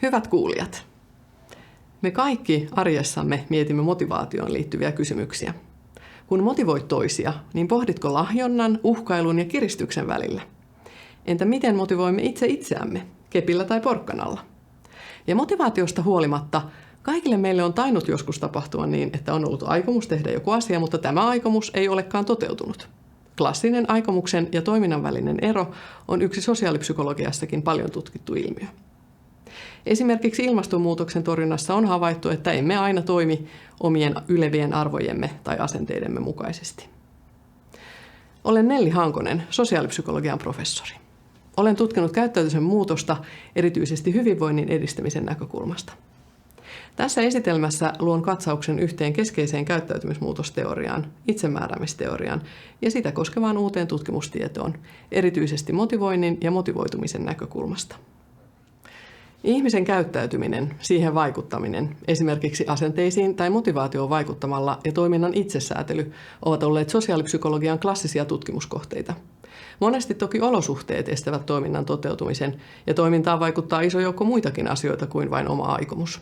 Hyvät kuulijat, me kaikki arjessamme mietimme motivaatioon liittyviä kysymyksiä. Kun motivoit toisia, niin pohditko lahjonnan, uhkailun ja kiristyksen välillä? Entä miten motivoimme itse itseämme, kepillä tai porkkanalla? Ja motivaatiosta huolimatta, kaikille meille on tainnut joskus tapahtua niin, että on ollut aikomus tehdä joku asia, mutta tämä aikomus ei olekaan toteutunut. Klassinen aikomuksen ja toiminnan välinen ero on yksi sosiaalipsykologiassakin paljon tutkittu ilmiö. Esimerkiksi ilmastonmuutoksen torjunnassa on havaittu, että emme aina toimi omien ylevien arvojemme tai asenteidemme mukaisesti. Olen Nelli Hankonen, sosiaalipsykologian professori. Olen tutkinut käyttäytymisen muutosta erityisesti hyvinvoinnin edistämisen näkökulmasta. Tässä esitelmässä luon katsauksen yhteen keskeiseen käyttäytymismuutosteoriaan, itsemääräämisteoriaan ja sitä koskevaan uuteen tutkimustietoon, erityisesti motivoinnin ja motivoitumisen näkökulmasta. Ihmisen käyttäytyminen, siihen vaikuttaminen, esimerkiksi asenteisiin tai motivaatioon vaikuttamalla ja toiminnan itsesäätely ovat olleet sosiaalipsykologian klassisia tutkimuskohteita. Monesti toki olosuhteet estävät toiminnan toteutumisen ja toimintaan vaikuttaa iso joukko muitakin asioita kuin vain oma aikomus.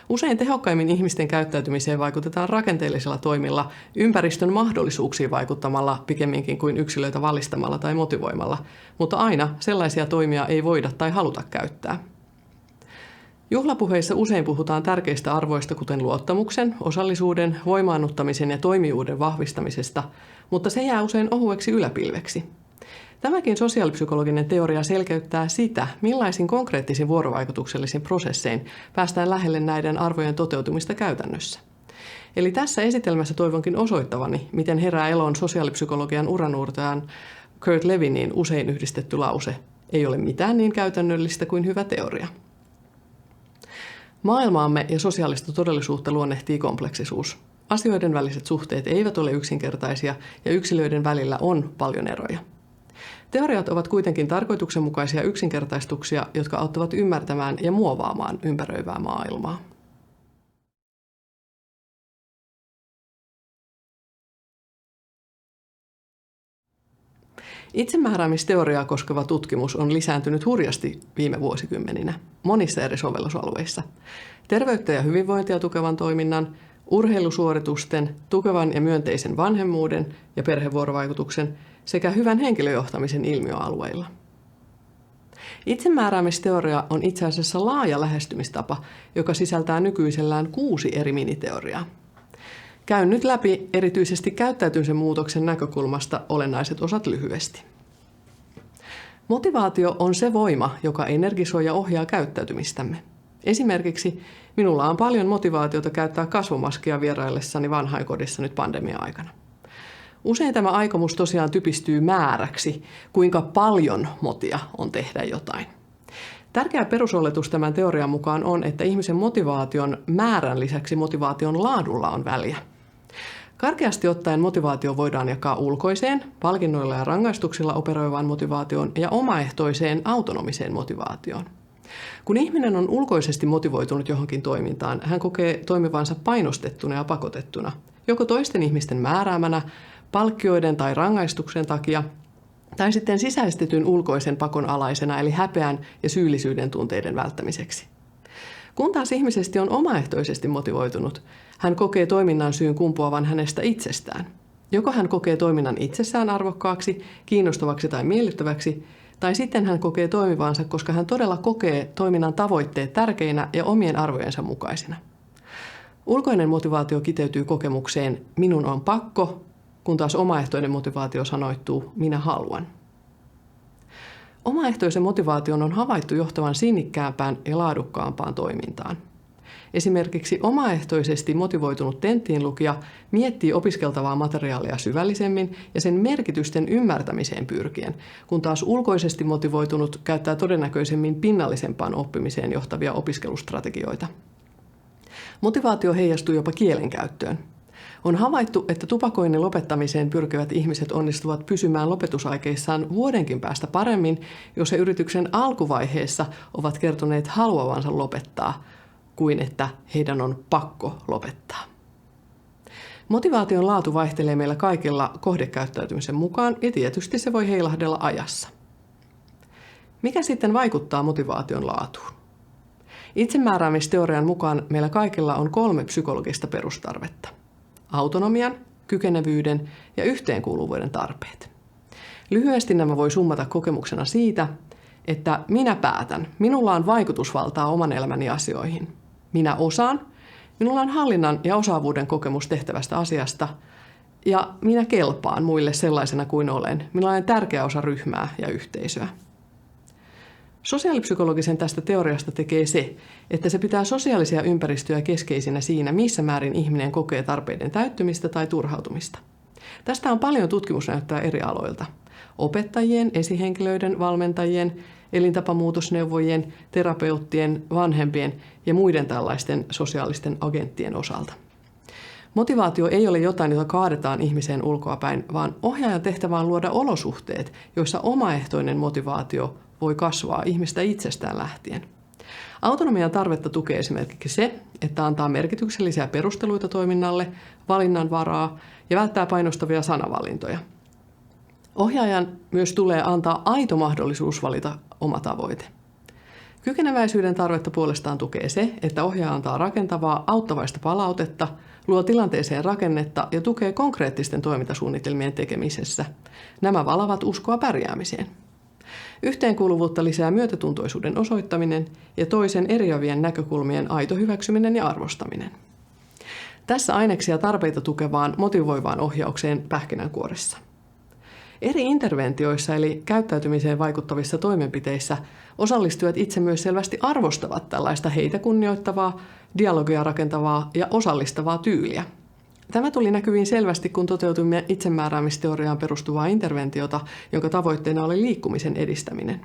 Usein tehokkaimmin ihmisten käyttäytymiseen vaikutetaan rakenteellisilla toimilla, ympäristön mahdollisuuksiin vaikuttamalla pikemminkin kuin yksilöitä valistamalla tai motivoimalla, mutta aina sellaisia toimia ei voida tai haluta käyttää. Juhlapuheissa usein puhutaan tärkeistä arvoista, kuten luottamuksen, osallisuuden, voimaannuttamisen ja toimijuuden vahvistamisesta, mutta se jää usein ohueksi yläpilveksi. Tämäkin sosiaalipsykologinen teoria selkeyttää sitä, millaisin konkreettisin vuorovaikutuksellisin prosessein päästään lähelle näiden arvojen toteutumista käytännössä. Eli tässä esitelmässä toivonkin osoittavani, miten herää eloon sosiaalipsykologian uranuurtajan Kurt Lewinin usein yhdistetty lause, ei ole mitään niin käytännöllistä kuin hyvä teoria. Maailmaamme ja sosiaalista todellisuutta luonnehtii kompleksisuus. Asioiden väliset suhteet eivät ole yksinkertaisia ja yksilöiden välillä on paljon eroja. Teoriat ovat kuitenkin tarkoituksenmukaisia yksinkertaistuksia, jotka auttavat ymmärtämään ja muovaamaan ympäröivää maailmaa. Itsemääräämisteoriaa koskeva tutkimus on lisääntynyt hurjasti viime vuosikymmeninä monissa eri sovellusalueissa. Terveyttä ja hyvinvointia tukevan toiminnan, urheilusuoritusten, tukevan ja myönteisen vanhemmuuden ja perhevuorovaikutuksen sekä hyvän henkilöjohtamisen ilmiöalueilla. Itsemääräämisteoria on itse asiassa laaja lähestymistapa, joka sisältää nykyisellään 6 eri miniteoriaa. Käyn nyt läpi erityisesti käyttäytymisen muutoksen näkökulmasta olennaiset osat lyhyesti. Motivaatio on se voima, joka energisoi ja ohjaa käyttäytymistämme. Esimerkiksi minulla on paljon motivaatiota käyttää kasvomaskia vieraillessani vanhainkodissa nyt pandemia-aikana. Usein tämä aikomus tosiaan typistyy määräksi, kuinka paljon motia on tehdä jotain. Tärkeä perusoletus tämän teorian mukaan on, että ihmisen motivaation määrän lisäksi motivaation laadulla on väliä. Karkeasti ottaen motivaatio voidaan jakaa ulkoiseen, palkinnoilla ja rangaistuksilla operoivaan motivaatioon ja omaehtoiseen autonomiseen motivaatioon. Kun ihminen on ulkoisesti motivoitunut johonkin toimintaan, hän kokee toimivansa painostettuna ja pakotettuna, joko toisten ihmisten määräämänä, palkkioiden tai rangaistuksen takia, tai sitten sisäistetyn ulkoisen pakon alaisena eli häpeän ja syyllisyyden tunteiden välttämiseksi. Kun taas ihmisesti on omaehtoisesti motivoitunut, hän kokee toiminnan syyn kumpuavan hänestä itsestään. Joko hän kokee toiminnan itsessään arvokkaaksi, kiinnostavaksi tai miellyttäväksi, tai sitten hän kokee toimivansa, koska hän todella kokee toiminnan tavoitteet tärkeinä ja omien arvojensa mukaisina. Ulkoinen motivaatio kiteytyy kokemukseen minun on pakko, kun taas omaehtoinen motivaatio sanoittuu minä haluan. Omaehtoisen motivaation on havaittu johtavan sinnikkäämpään ja laadukkaampaan toimintaan. Esimerkiksi omaehtoisesti motivoitunut tenttiinlukija miettii opiskeltavaa materiaalia syvällisemmin ja sen merkitysten ymmärtämiseen pyrkien, kun taas ulkoisesti motivoitunut käyttää todennäköisemmin pinnallisempaan oppimiseen johtavia opiskelustrategioita. Motivaatio heijastuu jopa kielenkäyttöön. On havaittu, että tupakoinnin lopettamiseen pyrkivät ihmiset onnistuvat pysymään lopetusaikeissaan vuodenkin päästä paremmin, jos he yrityksen alkuvaiheessa ovat kertoneet haluavansa lopettaa, kuin että heidän on pakko lopettaa. Motivaation laatu vaihtelee meillä kaikilla kohdekäyttäytymisen mukaan ja tietysti se voi heilahdella ajassa. Mikä sitten vaikuttaa motivaation laatuun? Itsemääräämisteorian mukaan meillä kaikilla on 3 psykologista perustarvetta. Autonomian, kykenevyyden ja yhteenkuuluvuuden tarpeet. Lyhyesti nämä voi summata kokemuksena siitä, että minä päätän, minulla on vaikutusvaltaa oman elämäni asioihin. Minä osaan, minulla on hallinnan ja osaavuuden kokemus tehtävästä asiasta ja minä kelpaan muille sellaisena kuin olen. Minulla on tärkeä osa ryhmää ja yhteisöä. Sosiaalipsykologisen tästä teoriasta tekee se, että se pitää sosiaalisia ympäristöjä keskeisinä siinä, missä määrin ihminen kokee tarpeiden täyttymistä tai turhautumista. Tästä on paljon tutkimusnäyttöä eri aloilta. Opettajien, esihenkilöiden, valmentajien, elintapamuutosneuvojien, terapeuttien, vanhempien ja muiden tällaisten sosiaalisten agenttien osalta. Motivaatio ei ole jotain, jota kaadetaan ihmiseen ulkoapäin, vaan ohjaajan tehtävä on luoda olosuhteet, joissa omaehtoinen motivaatio voi kasvaa ihmistä itsestään lähtien. Autonomian tarvetta tukee esimerkiksi se, että antaa merkityksellisiä perusteluita toiminnalle, valinnanvaraa ja välttää painostavia sanavalintoja. Ohjaajan myös tulee antaa aito mahdollisuus valita oma tavoite. Kykeneväisyyden tarvetta puolestaan tukee se, että ohjaaja antaa rakentavaa, auttavaista palautetta, luo tilanteeseen rakennetta ja tukee konkreettisten toimintasuunnitelmien tekemisessä. Nämä valavat uskoa pärjäämiseen. Yhteenkuuluvuutta lisää myötätuntoisuuden osoittaminen ja toisen eriävien näkökulmien aito hyväksyminen ja arvostaminen. Tässä aineksia tarpeita tukevaan, motivoivaan ohjaukseen pähkinänkuoressa. Eri interventioissa eli käyttäytymiseen vaikuttavissa toimenpiteissä osallistujat itse myös selvästi arvostavat tällaista heitä kunnioittavaa, dialogia rakentavaa ja osallistavaa tyyliä. Tämä tuli näkyviin selvästi, kun toteutimme itsemääräämisteoriaan perustuvaa interventiota, jonka tavoitteena oli liikkumisen edistäminen.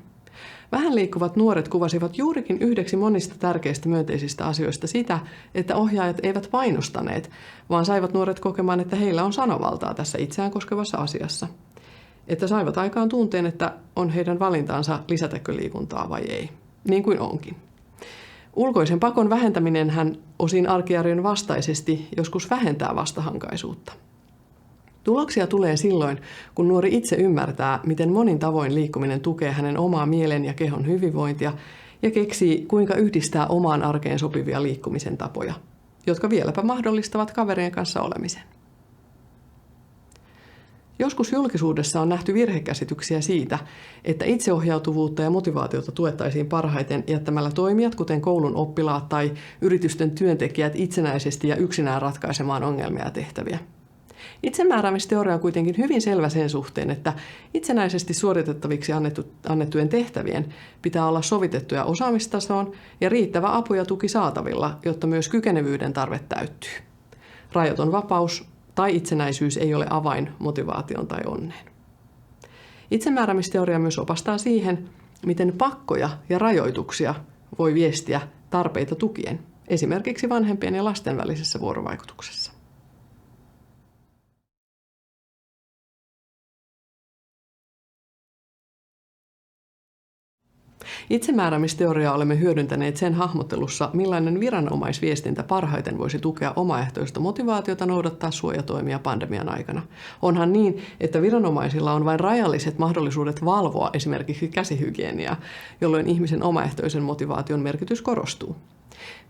Vähän liikkuvat nuoret kuvasivat juurikin yhdeksi monista tärkeistä myönteisistä asioista sitä, että ohjaajat eivät painostaneet, vaan saivat nuoret kokemaan, että heillä on sanovaltaa tässä itseään koskevassa asiassa. Että saivat aikaan tunteen, että on heidän valintaansa lisätäkö liikuntaa vai ei, niin kuin onkin. Ulkoisen pakon vähentäminenhän osin arkiarjen vastaisesti joskus vähentää vastahankaisuutta. Tuloksia tulee silloin, kun nuori itse ymmärtää, miten monin tavoin liikkuminen tukee hänen omaa mielen ja kehon hyvinvointia ja keksii, kuinka yhdistää omaan arkeen sopivia liikkumisen tapoja, jotka vieläpä mahdollistavat kaverien kanssa olemisen. Joskus julkisuudessa on nähty virhekäsityksiä siitä, että itseohjautuvuutta ja motivaatiota tuettaisiin parhaiten jättämällä toimijat, kuten koulun oppilaat tai yritysten työntekijät, itsenäisesti ja yksinään ratkaisemaan ongelmia ja tehtäviä. Itsemääräämisteoria on kuitenkin hyvin selvä sen suhteen, että itsenäisesti suoritettaviksi annettujen tehtävien pitää olla sovitettuja osaamistasoon ja riittävä apu ja tuki saatavilla, jotta myös kykenevyyden tarve täyttyy. Rajaton vapaus tai itsenäisyys ei ole avain motivaation tai onneen. Itsemääräämisteoria myös opastaa siihen, miten pakkoja ja rajoituksia voi viestiä tarpeita tukien, esimerkiksi vanhempien ja lasten välisessä vuorovaikutuksessa. Itsemääräämisteoriaa olemme hyödyntäneet sen hahmottelussa, millainen viranomaisviestintä parhaiten voisi tukea omaehtoista motivaatiota noudattaa suojatoimia pandemian aikana. Onhan niin, että viranomaisilla on vain rajalliset mahdollisuudet valvoa esimerkiksi käsihygieniaa, jolloin ihmisen omaehtoisen motivaation merkitys korostuu.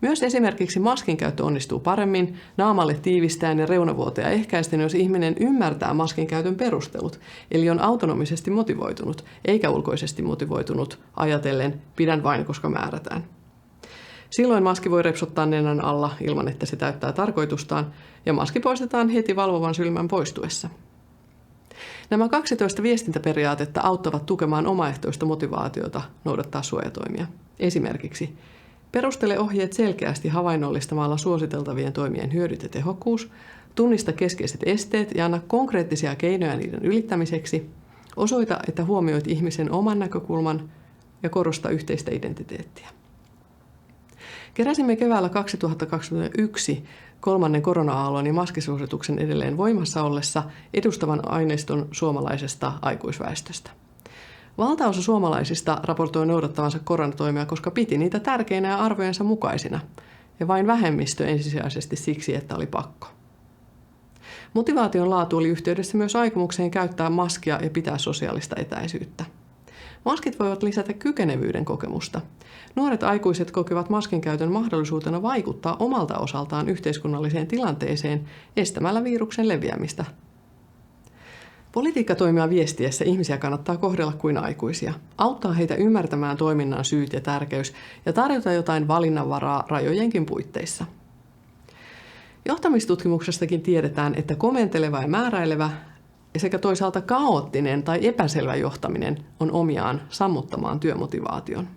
Myös esimerkiksi maskin käyttö onnistuu paremmin, naamalle tiivistäen ja reunavuotoja ehkäisten, jos ihminen ymmärtää maskin käytön perustelut, eli on autonomisesti motivoitunut, eikä ulkoisesti motivoitunut ajatellen pidän vain, koska määrätään. Silloin maski voi repsottaa nenän alla ilman, että se täyttää tarkoitustaan, ja maski poistetaan heti valvovan silmän poistuessa. Nämä 12 viestintäperiaatetta auttavat tukemaan omaehtoista motivaatiota noudattaa suojatoimia. Esimerkiksi perustele ohjeet selkeästi havainnollistamalla suositeltavien toimien hyödyt ja tehokkuus, tunnista keskeiset esteet ja anna konkreettisia keinoja niiden ylittämiseksi, osoita, että huomioit ihmisen oman näkökulman ja korosta yhteistä identiteettiä. Keräsimme keväällä 2021 kolmannen korona-aallon ja maskisuosituksen edelleen voimassa ollessa edustavan aineiston suomalaisesta aikuisväestöstä. Valtaosa suomalaisista raportoi noudattavansa koronatoimia, koska piti niitä tärkeinä ja arvojensa mukaisina, ja vain vähemmistö ensisijaisesti siksi, että oli pakko. Motivaation laatu oli yhteydessä myös aikomukseen käyttää maskia ja pitää sosiaalista etäisyyttä. Maskit voivat lisätä kykenevyyden kokemusta. Nuoret aikuiset kokevat maskin käytön mahdollisuutena vaikuttaa omalta osaltaan yhteiskunnalliseen tilanteeseen estämällä viruksen leviämistä. Politiikkatoimia viestiessä ihmisiä kannattaa kohdella kuin aikuisia, auttaa heitä ymmärtämään toiminnan syyt ja tärkeys ja tarjota jotain valinnanvaraa rajojenkin puitteissa. Johtamistutkimuksestakin tiedetään, että komenteleva ja määräilevä sekä toisaalta kaoottinen tai epäselvä johtaminen on omiaan sammuttamaan työmotivaation.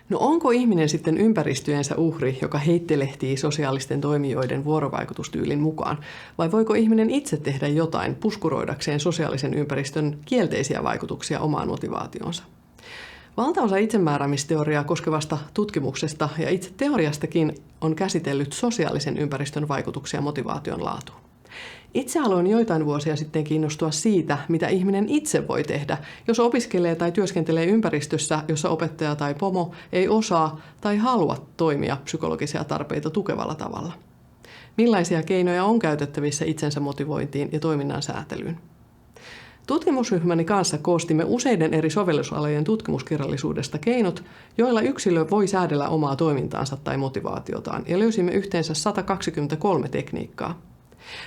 No onko ihminen sitten ympäristöjensä uhri, joka heittelehtii sosiaalisten toimijoiden vuorovaikutustyylin mukaan, vai voiko ihminen itse tehdä jotain puskuroidakseen sosiaalisen ympäristön kielteisiä vaikutuksia omaan motivaationsa? Valtaosa itsemääräämisteoriaa koskevasta tutkimuksesta ja itse teoriastakin on käsitellyt sosiaalisen ympäristön vaikutuksia motivaation laatuun. Itse aloin joitain vuosia sitten kiinnostua siitä, mitä ihminen itse voi tehdä, jos opiskelee tai työskentelee ympäristössä, jossa opettaja tai pomo ei osaa tai halua toimia psykologisia tarpeita tukevalla tavalla. Millaisia keinoja on käytettävissä itsensä motivointiin ja toiminnan säätelyyn? Tutkimusryhmäni kanssa koostimme useiden eri sovellusalojen tutkimuskirjallisuudesta keinot, joilla yksilö voi säädellä omaa toimintaansa tai motivaatiotaan, ja löysimme yhteensä 123 tekniikkaa.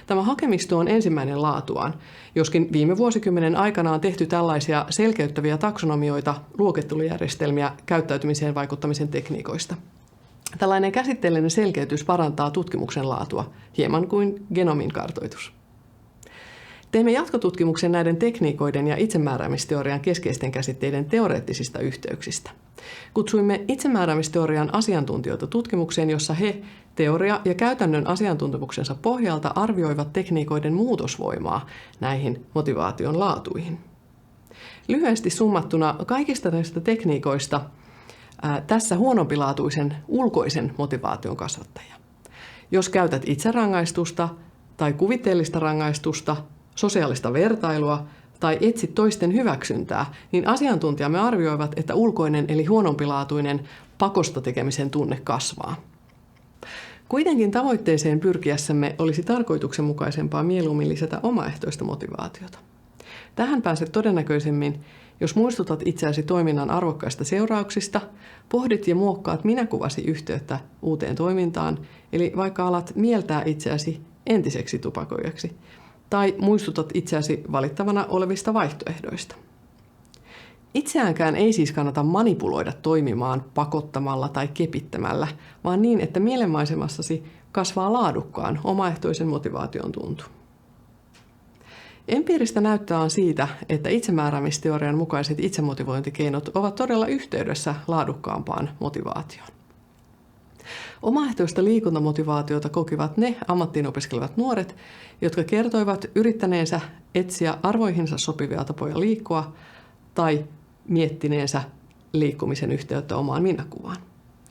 Tämä hakemisto on ensimmäinen laatuaan, joskin viime vuosikymmenen aikana on tehty tällaisia selkeyttäviä taksonomioita, luokittelujärjestelmiä käyttäytymiseen vaikuttamisen tekniikoista. Tällainen käsitteellinen selkeytys parantaa tutkimuksen laatua, hieman kuin genomin kartoitus. Teimme jatkotutkimuksen näiden tekniikoiden ja itsemääräämisteorian keskeisten käsitteiden teoreettisista yhteyksistä. Kutsuimme itsemääräämisteorian asiantuntijoita tutkimukseen, jossa he teoria- ja käytännön asiantuntemuksensa pohjalta arvioivat tekniikoiden muutosvoimaa näihin motivaation laatuihin. Lyhyesti summattuna kaikista näistä tekniikoista tässä huonompilaatuisen ulkoisen motivaation kasvattajia. Jos käytät itserangaistusta tai kuvitteellista rangaistusta, sosiaalista vertailua tai etsit toisten hyväksyntää, niin asiantuntijamme arvioivat, että ulkoinen eli huonompilaatuinen pakosta tekemisen tunne kasvaa. Kuitenkin tavoitteeseen pyrkiessämme olisi tarkoituksenmukaisempaa mieluummin lisätä omaehtoista motivaatiota. Tähän pääset todennäköisemmin, jos muistutat itseäsi toiminnan arvokkaista seurauksista, pohdit ja muokkaat minäkuvasi yhteyttä uuteen toimintaan, eli vaikka alat mieltää itseäsi entiseksi tupakoijaksi, tai muistutat itseäsi valittavana olevista vaihtoehdoista. Itseäänkään ei siis kannata manipuloida toimimaan pakottamalla tai kepittämällä, vaan niin, että mielenmaisemassasi kasvaa laadukkaan omaehtoisen motivaation tuntu. Empiiristä näyttöä on siitä, että itsemääräämisteorian mukaiset itsemotivointikeinot ovat todella yhteydessä laadukkaampaan motivaatioon. Omaehtoista liikuntamotivaatiota kokivat ne ammattiin opiskelevat nuoret, jotka kertoivat yrittäneensä etsiä arvoihinsa sopivia tapoja liikkua tai miettineensä liikkumisen yhteyttä omaan minäkuvaan.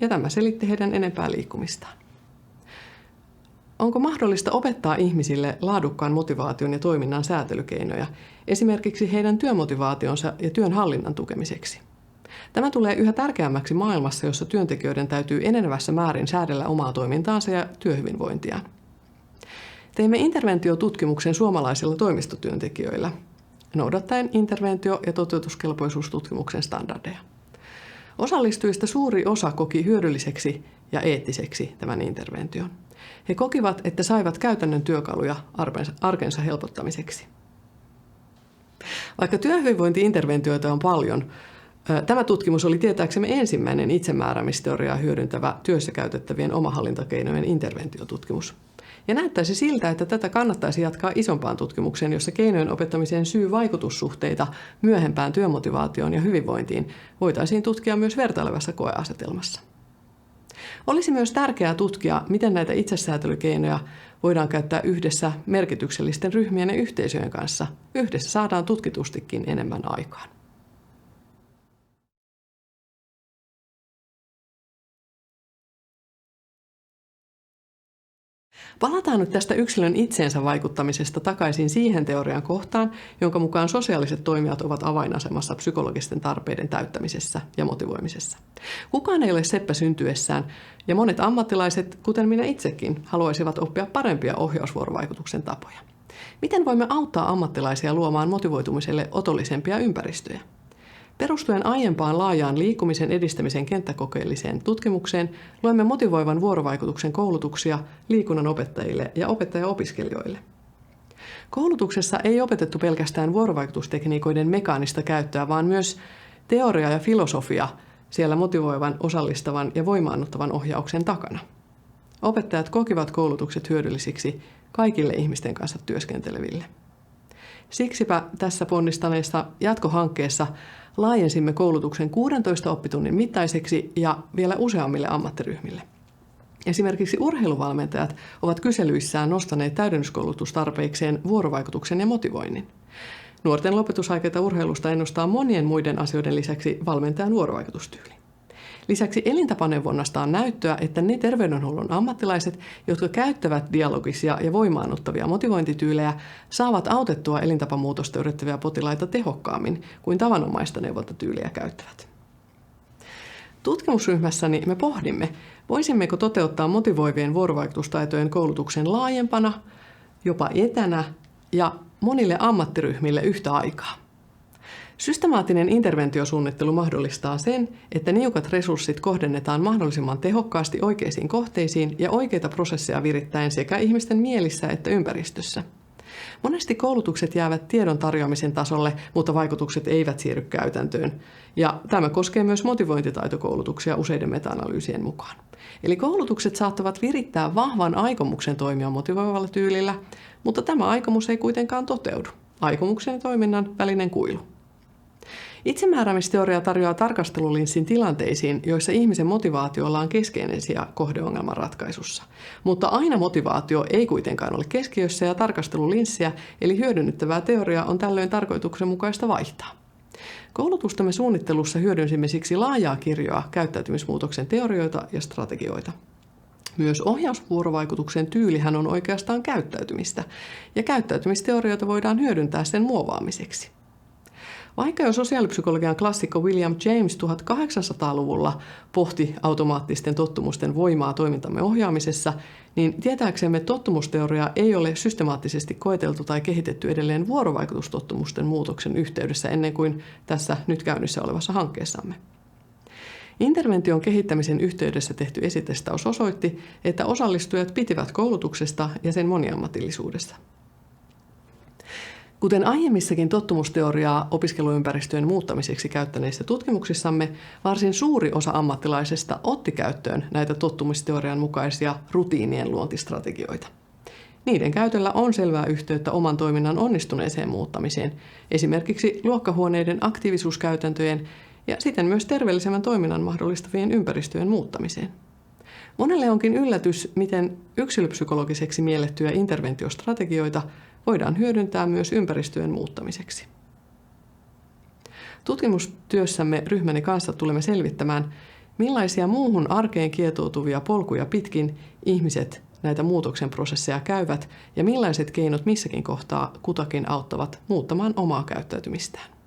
Ja tämä selitti heidän enempää liikkumistaan. Onko mahdollista opettaa ihmisille laadukkaan motivaation ja toiminnan säätelykeinoja, esimerkiksi heidän työmotivaationsa ja työnhallinnan tukemiseksi? Tämä tulee yhä tärkeämmäksi maailmassa, jossa työntekijöiden täytyy enenevässä määrin säädellä omaa toimintaansa ja työhyvinvointiaan. Teimme interventiotutkimuksen suomalaisilla toimistotyöntekijöillä, noudattaen interventio- ja toteutuskelpoisuustutkimuksen standardeja. Osallistujista suuri osa koki hyödylliseksi ja eettiseksi tämän intervention. He kokivat, että saivat käytännön työkaluja arkensa helpottamiseksi. Vaikka työhyvinvointi-interventioita on paljon, tämä tutkimus oli tietääksemme ensimmäinen itsemääräämisteoriaa hyödyntävä työssä käytettävien omahallintakeinojen interventiotutkimus. Ja näyttäisi siltä, että tätä kannattaisi jatkaa isompaan tutkimukseen, jossa keinojen opettamisen syy-vaikutussuhteita myöhempään työmotivaatioon ja hyvinvointiin voitaisiin tutkia myös vertailevassa koeasetelmassa. Olisi myös tärkeää tutkia, miten näitä itsesäätelykeinoja voidaan käyttää yhdessä merkityksellisten ryhmien ja yhteisöjen kanssa. Yhdessä saadaan tutkitustikin enemmän aikaan. Palataan nyt tästä yksilön itseensä vaikuttamisesta takaisin siihen teorian kohtaan, jonka mukaan sosiaaliset toimijat ovat avainasemassa psykologisten tarpeiden täyttämisessä ja motivoimisessa. Kukaan ei ole seppä syntyessään, ja monet ammattilaiset, kuten minä itsekin, haluaisivat oppia parempia ohjausvuorovaikutuksen tapoja. Miten voimme auttaa ammattilaisia luomaan motivoitumiselle otollisempia ympäristöjä? Perustuen aiempaan laajaan liikkumisen edistämisen kenttäkokeelliseen tutkimukseen luemme motivoivan vuorovaikutuksen koulutuksia liikunnan opettajille ja opettaja-opiskelijoille. Koulutuksessa ei opetettu pelkästään vuorovaikutustekniikoiden mekaanista käyttöä, vaan myös teoria ja filosofia siellä motivoivan, osallistavan ja voimaannuttavan ohjauksen takana. Opettajat kokivat koulutukset hyödyllisiksi kaikille ihmisten kanssa työskenteleville. Siksipä tässä ponnistaneessa jatkohankkeessa laajensimme koulutuksen 16 oppitunnin mittaiseksi ja vielä useammille ammattiryhmille. Esimerkiksi urheiluvalmentajat ovat kyselyissään nostaneet täydennyskoulutustarpeikseen vuorovaikutuksen ja motivoinnin. Nuorten lopetusaikeita urheilusta ennustaa monien muiden asioiden lisäksi valmentajan vuorovaikutustyyli. Lisäksi elintapaneuvonnasta on näyttöä, että ne terveydenhuollon ammattilaiset, jotka käyttävät dialogisia ja voimaannuttavia motivointityylejä, saavat autettua elintapamuutosta yrittäviä potilaita tehokkaammin kuin tavanomaista neuvontatyyliä käyttävät. Tutkimusryhmässäni me pohdimme, voisimmeko toteuttaa motivoivien vuorovaikutustaitojen koulutuksen laajempana, jopa etänä ja monille ammattiryhmille yhtä aikaa. Systemaattinen interventiosuunnittelu mahdollistaa sen, että niukat resurssit kohdennetaan mahdollisimman tehokkaasti oikeisiin kohteisiin ja oikeita prosesseja virittäen sekä ihmisten mielissä että ympäristössä. Monesti koulutukset jäävät tiedon tarjoamisen tasolle, mutta vaikutukset eivät siirry käytäntöön. Ja tämä koskee myös motivointitaitokoulutuksia useiden meta-analyysien mukaan. Eli koulutukset saattavat virittää vahvan aikomuksen toimia motivoivalla tyylillä, mutta tämä aikomus ei kuitenkaan toteudu. Aikomuksen ja toiminnan välinen kuilu. Itsemääräämisteoria tarjoaa tarkastelulinssin tilanteisiin, joissa ihmisen motivaatiolla on keskeinen sija kohdeongelman ratkaisussa. Mutta aina motivaatio ei kuitenkaan ole keskiössä ja tarkastelulinssiä, eli hyödynnettävää teoriaa on tällöin tarkoituksenmukaista vaihtaa. Koulutustamme suunnittelussa hyödynsimme siksi laajaa kirjoa käyttäytymismuutoksen teorioita ja strategioita. Myös ohjausvuorovaikutuksen tyylihän on oikeastaan käyttäytymistä, ja käyttäytymisteorioita voidaan hyödyntää sen muovaamiseksi. Vaikka jo sosiaalipsykologian klassikko William James 1800-luvulla pohti automaattisten tottumusten voimaa toimintamme ohjaamisessa, niin tietääksemme tottumusteoria ei ole systemaattisesti koeteltu tai kehitetty edelleen vuorovaikutustottumusten muutoksen yhteydessä ennen kuin tässä nyt käynnissä olevassa hankkeessamme. Intervention kehittämisen yhteydessä tehty esitestaus osoitti, että osallistujat pitivät koulutuksesta ja sen moniammatillisuudesta. Kuten aiemmissakin tottumusteoriaa opiskeluympäristöjen muuttamiseksi käyttäneissä tutkimuksissamme, varsin suuri osa ammattilaisista otti käyttöön näitä tottumusteorian mukaisia rutiinien luontistrategioita. Niiden käytöllä on selvää yhteyttä oman toiminnan onnistuneeseen muuttamiseen, esimerkiksi luokkahuoneiden aktiivisuuskäytäntöjen ja siten myös terveellisemmän toiminnan mahdollistavien ympäristöjen muuttamiseen. Monelle onkin yllätys, miten yksilöpsykologiseksi miellettyjä interventiostrategioita voidaan hyödyntää myös ympäristöjen muuttamiseksi. Tutkimustyössämme ryhmäni kanssa tulemme selvittämään, millaisia muuhun arkeen kietoutuvia polkuja pitkin ihmiset näitä muutoksen prosesseja käyvät ja millaiset keinot missäkin kohtaa kutakin auttavat muuttamaan omaa käyttäytymistään.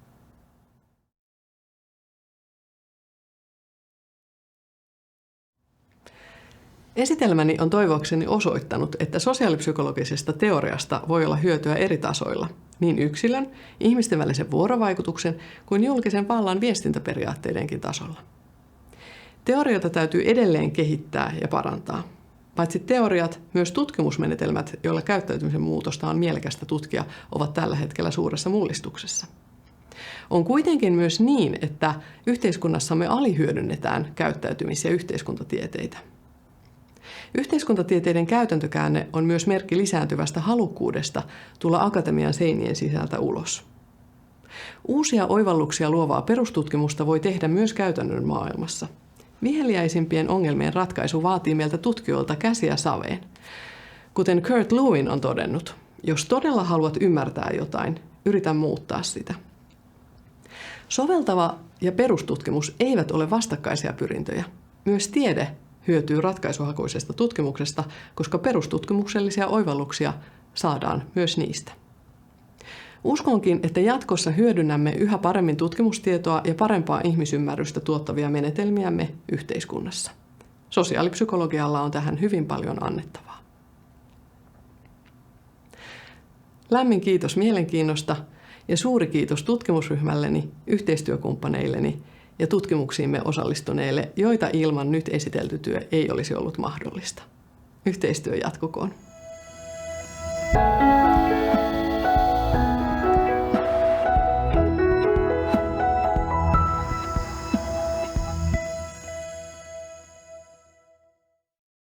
Esitelmäni on toivokseni osoittanut, että sosiaalipsykologisesta teoriasta voi olla hyötyä eri tasoilla, niin yksilön, ihmisten välisen vuorovaikutuksen kuin julkisen vallan viestintäperiaatteidenkin tasolla. Teorioita täytyy edelleen kehittää ja parantaa. Paitsi teoriat, myös tutkimusmenetelmät, joilla käyttäytymisen muutosta on mielekästä tutkia, ovat tällä hetkellä suuressa mullistuksessa. On kuitenkin myös niin, että yhteiskunnassamme alihyödynnetään käyttäytymis- ja yhteiskuntatieteitä. Yhteiskuntatieteiden käytäntökäänne on myös merkki lisääntyvästä halukkuudesta tulla akatemian seinien sisältä ulos. Uusia oivalluksia luovaa perustutkimusta voi tehdä myös käytännön maailmassa. Viheliäisimpien ongelmien ratkaisu vaatii meiltä tutkijoilta käsiä saveen. Kuten Kurt Lewin on todennut, jos todella haluat ymmärtää jotain, yritä muuttaa sitä. Soveltava ja perustutkimus eivät ole vastakkaisia pyrintöjä. Myös tiede hyötyy ratkaisuhakuisesta tutkimuksesta, koska perustutkimuksellisia oivalluksia saadaan myös niistä. Uskonkin, että jatkossa hyödynnämme yhä paremmin tutkimustietoa ja parempaa ihmisymmärrystä tuottavia menetelmiämme yhteiskunnassa. Sosiaalipsykologialla on tähän hyvin paljon annettavaa. Lämmin kiitos mielenkiinnosta ja suuri kiitos tutkimusryhmälleni, yhteistyökumppaneilleni ja tutkimuksiimme osallistuneille, joita ilman nyt esitelty työ ei olisi ollut mahdollista. Yhteistyö jatkukoon.